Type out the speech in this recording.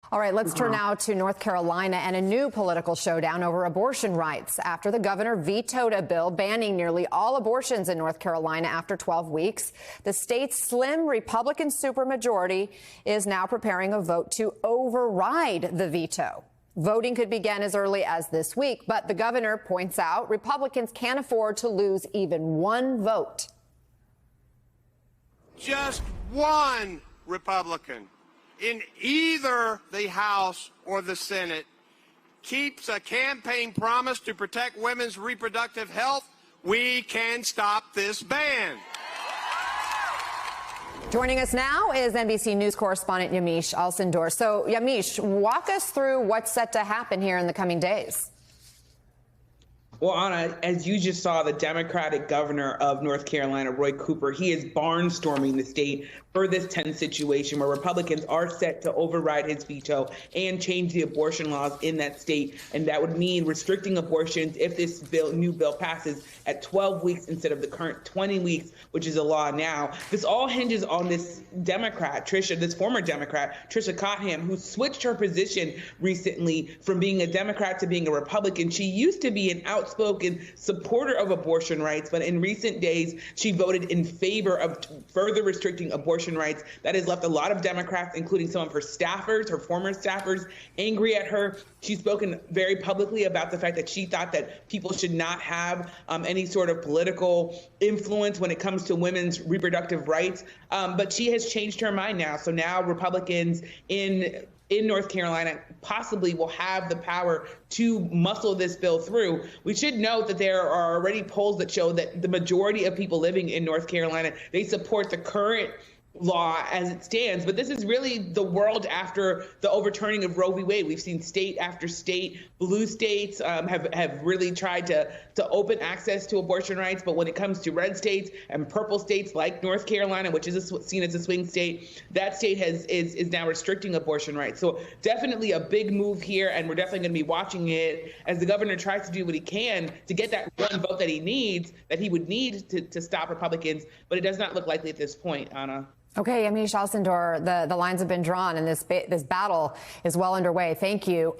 All right, let's turn now to North Carolina and a new political showdown over abortion rights after the governor vetoed a bill banning nearly all abortions in North Carolina after 12 weeks. The state's slim Republican supermajority is now preparing a vote to override the veto. Voting could begin as early as this week, but the governor points out Republicans can't afford to lose even one vote. Just one Republican in either the House or the Senate keeps a campaign promise to protect women's reproductive health, we can stop this ban. Joining us now is NBC News correspondent Yamiche Alcindor. So, Yamiche, walk us through what's set to happen here in the coming days. Well, Anna, as you just saw, the Democratic governor of North Carolina, Roy Cooper, he is barnstorming the state for this tense situation where Republicans are set to override his veto and change the abortion laws in that state. And that would mean restricting abortions if this new bill passes at 12 weeks instead of the current 20 weeks, which is a law now. This all hinges on this former Democrat, Tricia Cottam, who switched her position recently from being a Democrat to being a Republican. She used to be an outspoken supporter of abortion rights, but in recent days, she voted in favor of further restricting abortion rights. That has left a lot of Democrats, including some of her staffers, her former staffers, angry at her. She's spoken very publicly about the fact that she thought that people should not have any sort of political influence when it comes to women's reproductive rights. But she has changed her mind now. So now Republicans in North Carolina possibly will have the power to muscle this bill through. We should note that there are already polls that show that the majority of people living in North Carolina, they support the current law as it stands. But this is really the world after the overturning of Roe v. Wade. We've seen state after state, blue states have really tried to open access to abortion rights. But when it comes to red states and purple states like North Carolina, which is seen as a swing state, that state is now restricting abortion rights. So definitely a big move here. And we're definitely going to be watching it as the governor tries to do what he can to get that one vote that he would need to stop Republicans. But it does not look likely at this point, Anna. Okay, Yamiche Alcindor, the lines have been drawn and this battle is well underway. Thank you.